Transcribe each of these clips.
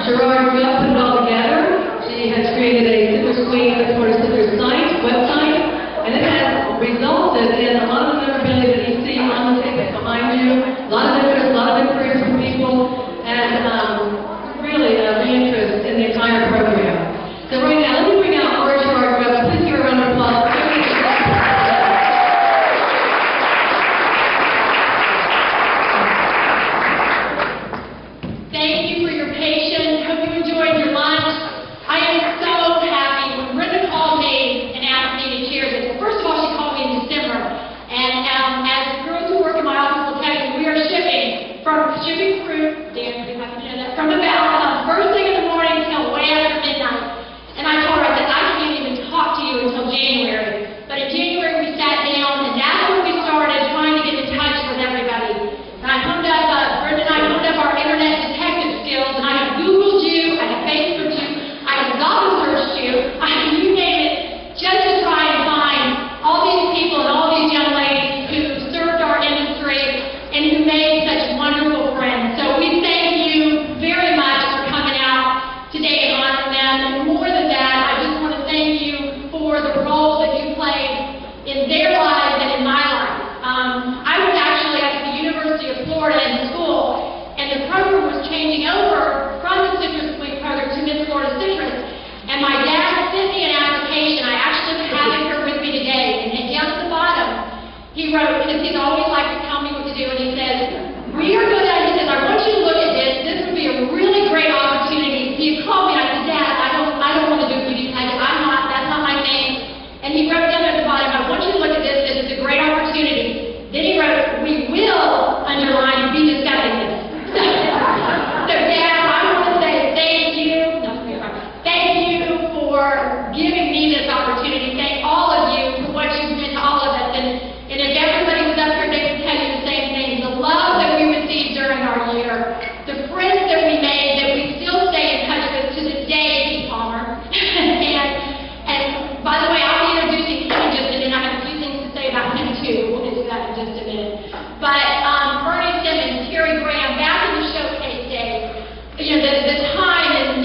Gerard put it all together. She has created a Citrus Queen for Citrus website, and it has resulted in a lot of memorabilia that you see on the table behind you, a lot of interest, a lot of inquiries from people, and really the interest in the entire program. So right now, let me bring out Gerard. Please give her a round of applause. Thank you for your patience. Hope you enjoyed your lunch. I am so happy. When Brenda called me and asked me to chair this, well, first of all, she called me in December, and as the girls who work in my office will tell you, we are shipping fruit, Dan, if I can hear that, from the valley first thing in the morning till way after midnight. And I told her, I said, I can't even talk to you until January. But in January we sat down, and that's when we started trying to get in touch with everybody. And I hummed up, Brenda and I hummed up our internet detective skills, and I have Googled you, I have Facebooked you, I have Yahoo searched you, I have you name it, just to try and find all these people and all these young ladies who served our industry and who made such wonderful friends. So we thank you very much for coming out today and honoring them. And more than that, I just want to thank you for the role that you played in their lives and in my life. I was actually at the University of Florida in school, and the program was changing over from the Citrus Queen program to Miss Florida Citrus. And my dad sent me an application. I actually have it here with me today. And down at the bottom, he wrote, because he's always liked to tell me what to do, and he says, we are good at it. He says, I want you to look at this. This would be a really great opportunity. He called me, and I said, Dad, I don't want to do Videotape. That's not my thing. And he wrote down at the bottom, I want you to look at this. This is a great opportunity. Then he wrote, we will underline be discussing this. So Dad, I want to say thank you. Thank you for giving me this opportunity. Thank all of you for what you've meant to all of us. And if everybody was up here, they would tell you the same thing. The love that we received during our year, the friends that we made, that we still stay in touch with to this day, Pete Palmer. and by the way, I'll be introducing him in just a minute. I have a few things to say about him too. We'll get to that in just a minute. But Bernie Simmons, Terry Graham, back in the showcase days, you know, the time and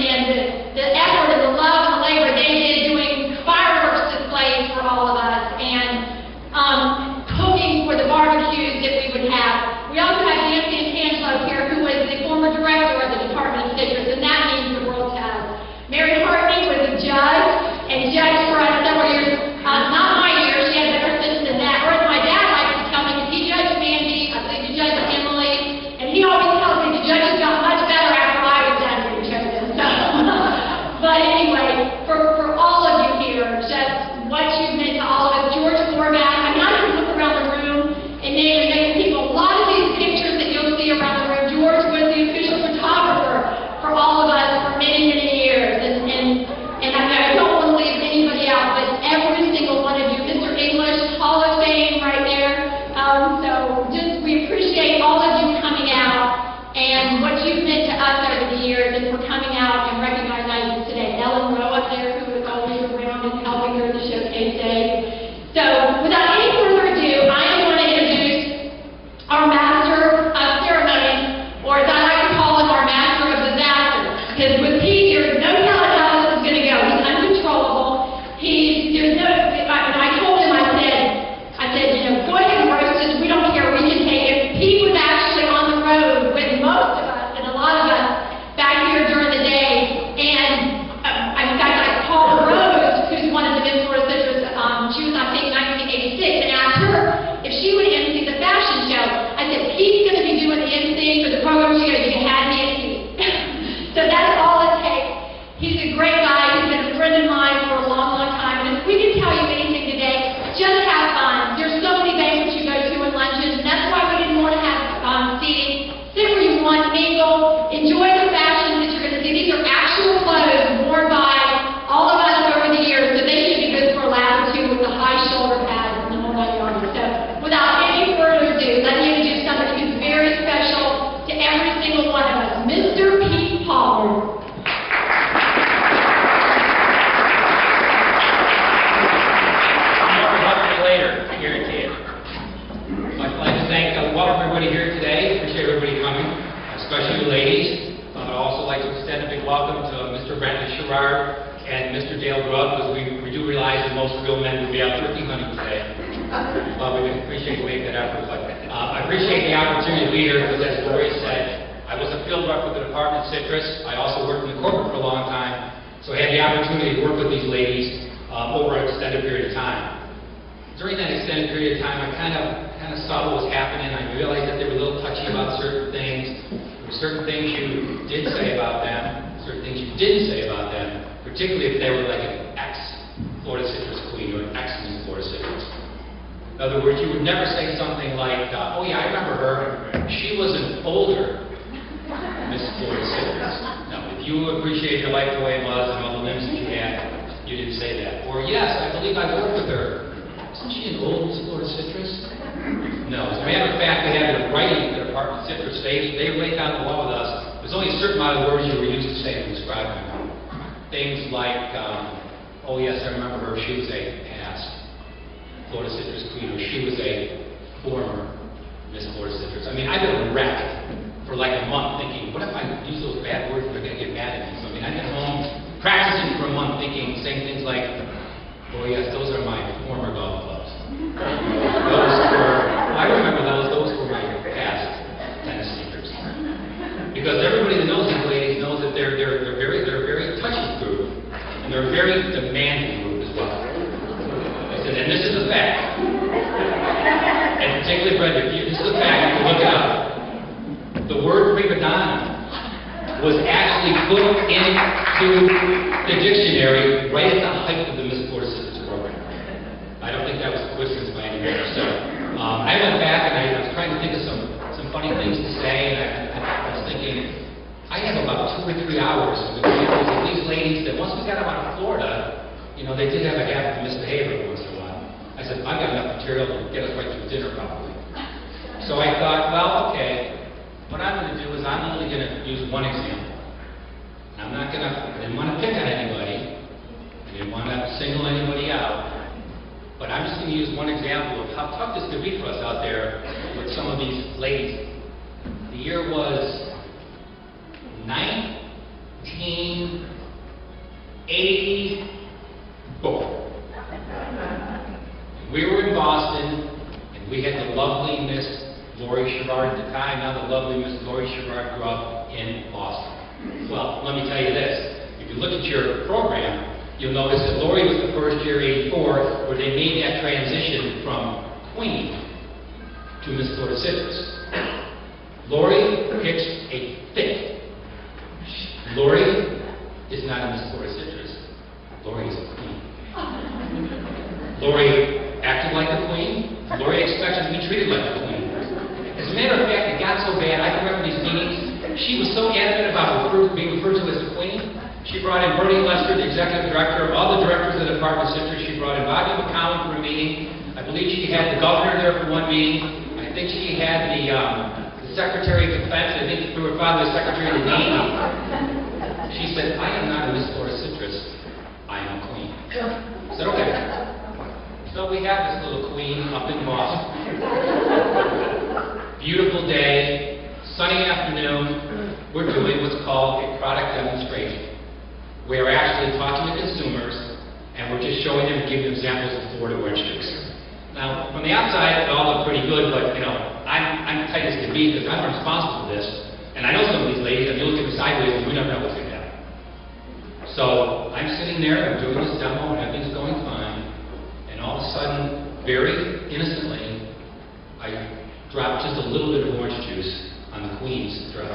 the effort and the love and the labor they did doing fireworks displays for all of us, and cooking for the barbecues that we would have. We also have Nancy and Angelo here, who was the former director of the Department of Citrus, and that means the world to us. Mary Hartney was a judge, and judged for us several years. Not my years, she had better sense than that. Or as my dad likes to tell me, because he judged Mandy, I believe he judged Emily, and he always tells me the judges got much better after I was done being chosen. So, but anyway, for all of you here, just what you've meant to all of us. George Format, I mean, I can look around the room and name people. A lot of these pictures that you'll see around the room, George was the official photographer for all of us for many, many years. And I don't want to leave anybody out, but every single one of you, Mr. English, Hall of Fame right there. So just we appreciate all of you coming out and what you've meant to us over the years, and for coming out and recognizing us today. Ellen Rowe up there, who is always around and helping during the showcase day. So without any further ado, I am going to introduce our master of ceremonies, or as I like to call him, our master of disaster. Because with Pete, there's no telling how this is going to go. He's uncontrollable. There's no, when I told him, I said, you know, go ahead and roast us. We don't care. We can take it. Pete was actually on the road with most of us and a lot of us back here during the day. And in fact, I called Rose, who's one of the Miss Florida Citrus. She was, I think, 1986, and asked her if she would MC the fashion show. I said, Pete's going to be doing the MC for the program. She goes, you had me at Pete. So that's all it like to extend a big welcome to Mr. Brentley Sherrard and Mr. Dale Grubb, because we do realize that most real men would be out turkey hunting today. We would appreciate you making that effort. But I appreciate the opportunity to be here, because as Lori said, I was a field rep with the Department of Citrus. I also worked in the corporate for a long time, so I had the opportunity to work with these ladies over an extended period of time. During that extended period of time, I kind of saw what was happening. I realized that they were a little touchy about certain things. There were certain things you did say about them, certain things you didn't say about them, particularly if they were like an ex-Florida Citrus queen or an ex-Miss Florida Citrus. In other words, you would never say something like, oh yeah, I remember her. She was an older Miss Florida Citrus. No, if you appreciate your life the way it was and all the limbs that you had, you didn't say that. Or yes, I believe I worked with her. Isn't she an old Miss Florida Citrus? No. As a matter of fact, they had it writing at the Department of Citrus. They laid down the law with us. There's only a certain amount of words you were used to say to describe them. Things like, oh yes, I remember her. She was a past Florida Citrus queen, or she was a former Miss Florida Citrus. I mean, I've been wrecked for like a month thinking, what if I use those bad words and they're going to get mad at me? So I mean, I've been home practicing for a month thinking, saying things like, oh yes, those are my former golf clubs. I remember those were my past tennis sneakers. Because everybody that knows these ladies knows that they're a very touchy group, and they're a very demanding group as well. I said, and this is a fact. And particularly, Brenda, this is a fact, you can look it up. The word prima donna was actually put into the dictionary right at the height of the Miss Florida Citrus program. I don't think that was a coincidence by any means. So I went back and I was trying to think of some funny things to say, and I was thinking, I have about 2 or 3 hours with examples of these ladies that once we got them out of Florida, you know, they did have a habit of misbehavior once in a while. I said, I've got enough material to get us right through dinner probably. So I thought, well, okay, what I'm going to do is I'm only going to use one example. I'm not going to, I didn't want to pick on anybody. I didn't want to single anybody out. But I'm just going to use one example of how tough this could be for us out there with some of these ladies. The year was 1984. We were in Boston, and we had the lovely Miss Lori Sherrard at the time. Now the lovely Miss Lori Sherrard grew up in Boston. Well, let me tell you this. If you look at your program, you'll notice that Lori was the first year, 84, where they made that transition from Queen to Miss Florida Citrus. Lori picks a fit. Lori is not a Miss Florida Citrus. Lori is a queen. Lori acted like a queen. Lori expected to be treated like a queen. As a matter of fact, it got so bad, I can remember these meetings, she was so adamant about being referred to as a queen. She brought in Bernie Lester, the executive director, all the directors of the Department of Citrus. She brought in Bobby McCowan for a meeting. I believe she had the governor there for one meeting. I think she had the Secretary of Defense. I think we were probably the Secretary of the Navy. She said, I am not a Miss Florida Citrus. I am a queen. I said, okay. So we have this little queen up in Boston. Beautiful day, sunny afternoon. We're doing what's called a product demonstration. We are actually talking to consumers, and we're just showing them and giving them examples of Florida orange juice. Now, from the outside, it all looked pretty good, but you know, I'm tight as can be because I'm responsible for this, and I know some of these ladies, and you look at me sideways, and we don't know what's going to happen. So I'm sitting there, I'm doing this demo, and everything's going fine, and all of a sudden, very innocently, I dropped just a little bit of orange juice on the queen's dress.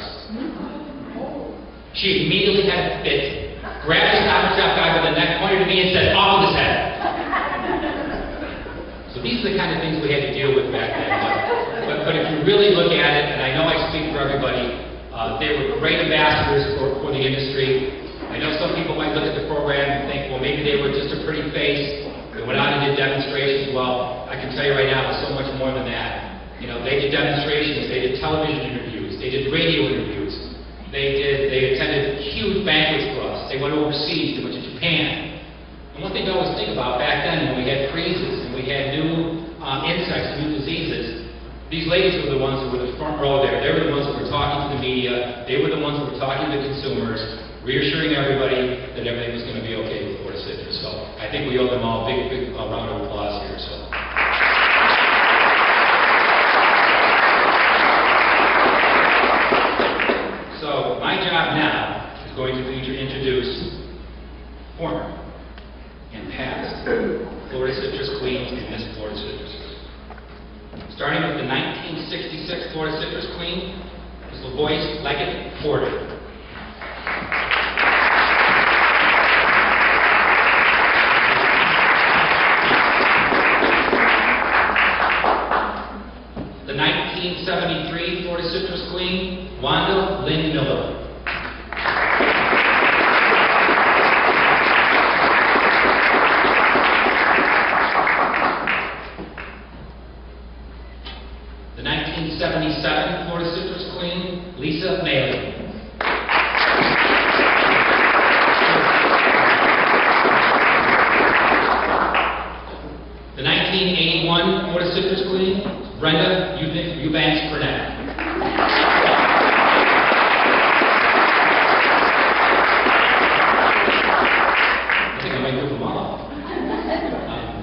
She immediately had a fit, grabbed the Stop and Shop guy by the neck, pointed to me and said, off with his head. So these are the kind of things we had to deal with back then. But if you really look at it, and I know I speak for everybody, they were great ambassadors for the industry. I know some people might look at the program and think, well, maybe they were just a pretty face. They went out and did demonstrations. Well, I can tell you right now, it's so much more than that. You know, they did demonstrations, they did television interviews, they did radio interviews, they attended huge banquets for us, they went overseas, they went to Japan. And one thing to always think about back then when we had freezes and we had new insects, new diseases, These ladies were the ones who were the front row there. They were the ones who were talking to the media. They were the ones who were talking to consumers, reassuring everybody that everything was going to be okay with Florida Citrus. So I think we owe them all a big round of applause here. So my job now is going to be to introduce former and past Florida Citrus Queens and Miss Florida Citrus. Starting with the 1966 Florida Citrus Queen, Ms. LaVoyce Leggett Porter. The 1973 Florida Citrus Queen, Wanda Lynn Miller. The 1977 Florida Citrus Queen, Lisa Maley. The 1981 Florida Citrus Queen, Brenda Eubanks Burnett. I think I might move them all.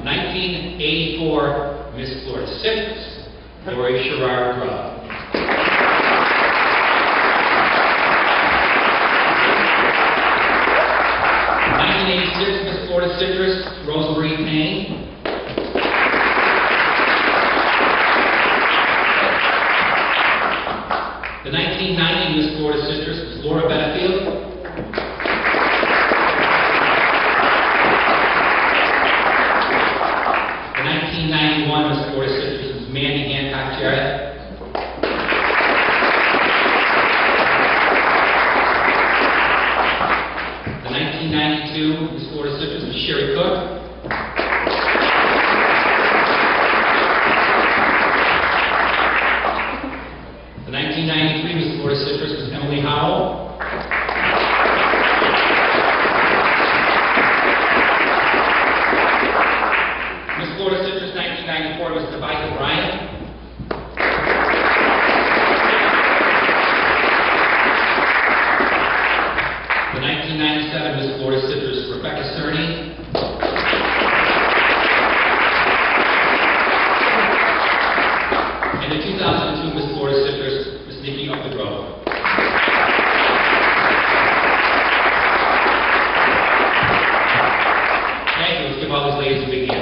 1984 Miss Florida Citrus, Lori Sherrard Grubb. 1986 Miss Florida Citrus, Rosemarie Payne. The 1990 Miss Florida Citrus was Laura Benefield. The 1991 Miss Florida Citrus was Mandy Hancock Jarrett. The 1992 Miss Florida Citrus was Sherry Cook. The 1993 Miss Florida Citrus was Emily Howell. Miss Florida Citrus 1994 was Tabitha Bryant. The 1997 Miss Florida Citrus, Rebecca Cerny. And the 2002 Miss Florida Citrus, Miss Nikki Up the Grove. Thank you. Let's give all these ladies a big hand.